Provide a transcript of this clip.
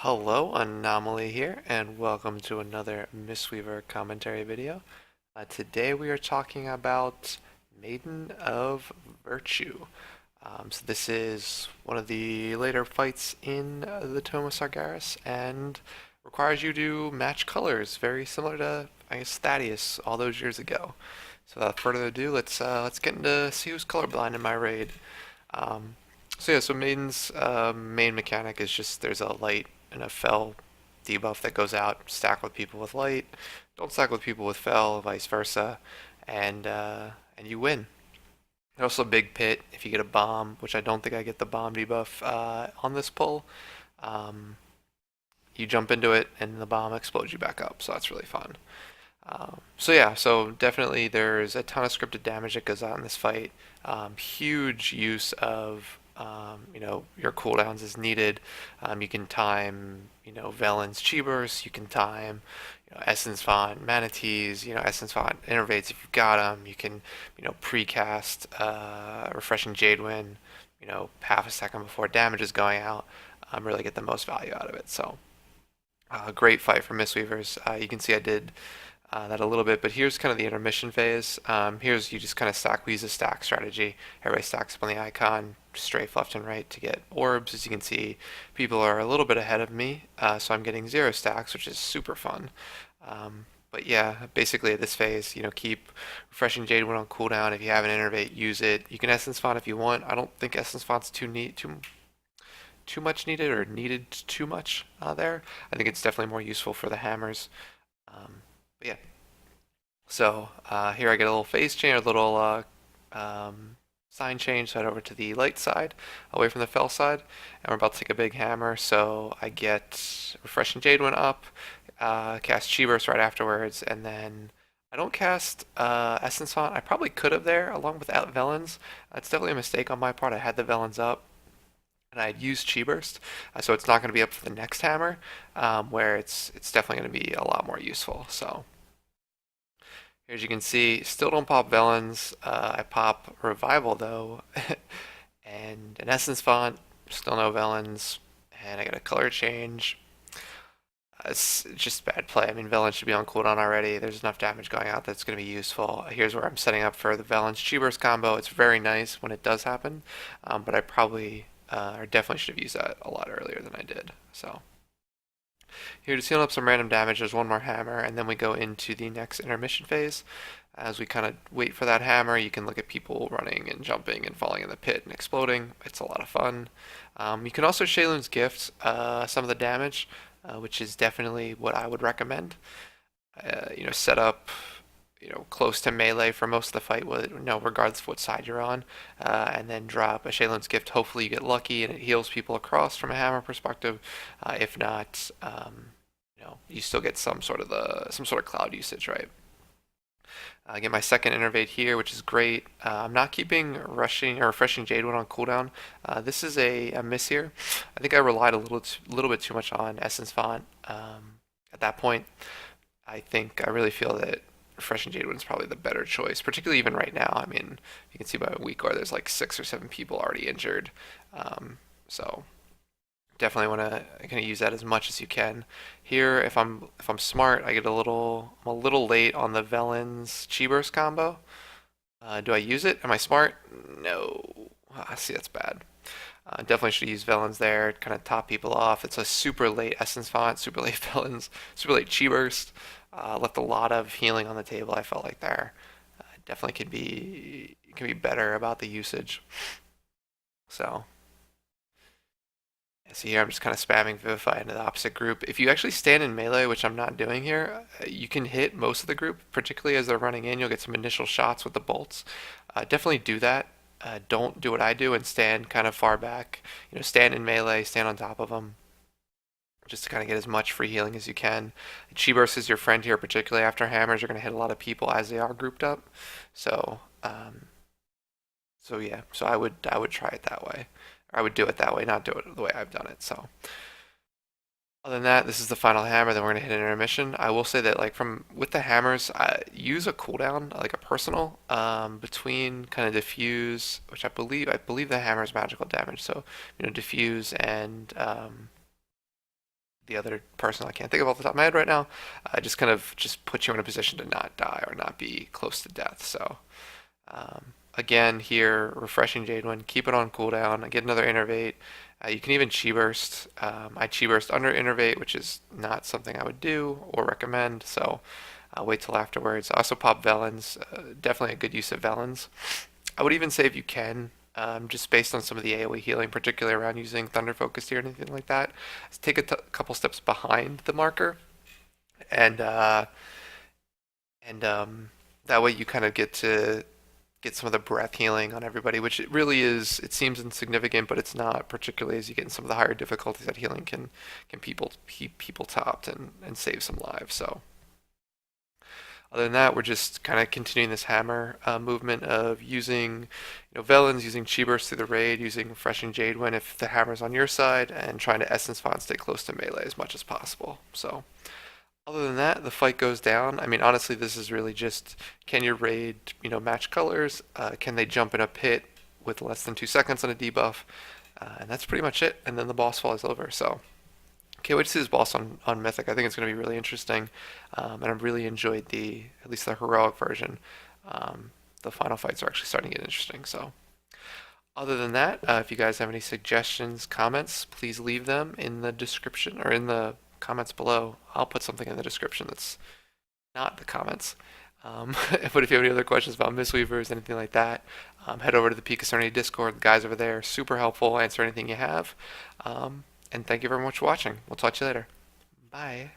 Hello, Anomaly here, and welcome to another Mistweaver commentary video. Today we are talking about Maiden of Virtue. So this is one of the later fights in the Tome of Sargeras, and requires you to match colors, very similar to, I guess, Thaddeus all those years ago. So without further ado, let's get into see who's colorblind in my raid. Um, so Maiden's main mechanic is just there's a light and a fell debuff that goes out. Stack with people with light, don't stack with people with fell, vice versa, and you win. There's also a big pit if you get a bomb, which I don't think I get the bomb debuff on this pull. Um, you jump into it and the bomb explodes you back up, so that's really fun. So definitely there's a ton of scripted damage that goes on in this fight. Huge use of your cooldowns is needed. You can time Velen's Chi Burst. You can time Essence Font Manatees. Essence Font Innervates if you've got them. You can precast Refreshing Jade Wind. Half a second before damage is going out. Really get the most value out of it. So. Great fight for Mistweavers. You can see I did that a little bit, but here's kind of the intermission phase. Here's you just kind of stack. We use a stack strategy. Everybody stacks up on the icon, strafe left and right to get orbs. As you can see, people are a little bit ahead of me, so I'm getting 0 stacks, which is super fun. But yeah, basically at this phase, keep Refreshing Jade Wind on cooldown. If you have an Innervate, use it. You can Essence Font if you want. I don't think Essence Font's too much needed or needed too much there. I think it's definitely more useful for the hammers. But yeah, so here I get a little phase change, a little sign change, so head over to the light side, away from the fell side, and we're about to take a big hammer, so I get Refreshing Jade Wind up, cast Chi Burst right afterwards, and then I don't cast Essence Font. I probably could have there, along with Velen's. It's definitely a mistake on my part. I had the Velen's up and I had used Chi Burst, so it's not going to be up for the next hammer, where it's definitely going to be a lot more useful. So here, as you can see, still don't pop Velen's. I pop Revival though, and an Essence Font, still no Velen's, and I got a color change. It's just bad play. I mean, Velen should be on cooldown already. There's enough damage going out that's going to be useful. Here's where I'm setting up for the Velen's Chi Burst combo. It's very nice when it does happen, but I probably or definitely should have used that a lot earlier than I did. So here to seal up some random damage, there's one more hammer, and then we go into the next intermission phase. As we kind of wait for that hammer, you can look at people running and jumping and falling in the pit and exploding. It's a lot of fun. You can also Sheilun's Gift some of the damage, which is definitely what I would recommend. Set up close to melee for most of the fight, regardless of what side you're on, and then drop a Sheilun's Gift. Hopefully you get lucky and it heals people across from a hammer perspective. If not, you still get some sort of cloud usage, right? I get my second Innervate here, which is great. I'm not keeping rushing or refreshing Jade Wind on cooldown. This is a miss here. I think I relied a little bit too much on Essence Font at that point. I think I really feel that Refreshing Jade Wind is probably the better choice, particularly even right now. I mean, you can see by a week or there's like 6 or 7 people already injured. So definitely want to kind of use that as much as you can. Here, if I'm smart, I'm a little late on the Velen's Chi Burst combo. Do I use it? Am I smart? No. See, that's bad. Definitely should use Velen's there, kind of top people off. It's a super late Essence Font, super late Velen's, super late Chi Burst. Left a lot of healing on the table, I felt like there. Definitely can be better about the usage. So, yeah, see here I'm just kind of spamming Vivify into the opposite group. If you actually stand in melee, which I'm not doing here, you can hit most of the group, particularly as they're running in. You'll get some initial shots with the bolts. Definitely do that. Don't do what I do and stand kind of far back. Stand in melee, stand on top of them, just to kind of get as much free healing as you can. Chi Burst is your friend here, particularly after hammers. You're going to hit a lot of people as they are grouped up. So, yeah. So I would try it that way. Or I would do it that way, not do it the way I've done it. So, other than that, this is the final hammer. Then we're going to hit an intermission. I will say that with the hammers, use a cooldown, like a personal, between kind of diffuse, which I believe the hammer is magical damage. So diffuse and the other person I can't think of off the top of my head right now, just kind of just put you in a position to not die or not be close to death. So again, here, refreshing Jade One, keep it on cooldown. I get another Innervate. You can even Chi Burst. I Chi Burst under Innervate, which is not something I would do or recommend, so I'll wait till afterwards. I also pop Velens, definitely a good use of Velens. I would even say if you can, just based on some of the AoE healing, particularly around using Thunder Focus here or anything like that, take a couple steps behind the marker and that way you kind of get to get some of the breath healing on everybody, which it really is. It seems insignificant, but it's not, particularly as you get in some of the higher difficulties. That healing can people keep people topped and save some lives. So other than that, we're just kind of continuing this hammer movement of using, Velens, using Chi Burst through the raid, using Refreshing Jade when if the hammer's on your side, and trying to Essence Font stay close to melee as much as possible. So other than that, the fight goes down. I mean, honestly, this is really just can your raid, match colors? Can they jump in a pit with less than 2 seconds on a debuff? And that's pretty much it. And then the boss falls over. So can't wait to see this boss on Mythic. I think it's going to be really interesting. And I've really enjoyed at least the heroic version. The final fights are actually starting to get interesting. So other than that, if you guys have any suggestions, comments, please leave them in the description or in the comments below. I'll put something in the description that's not the comments. But if you have any other questions about Mistweavers, anything like that, head over to the Peak of Serenity Discord. The guys over there are super helpful, answer anything you have. And thank you very much for watching. We'll talk to you later. Bye.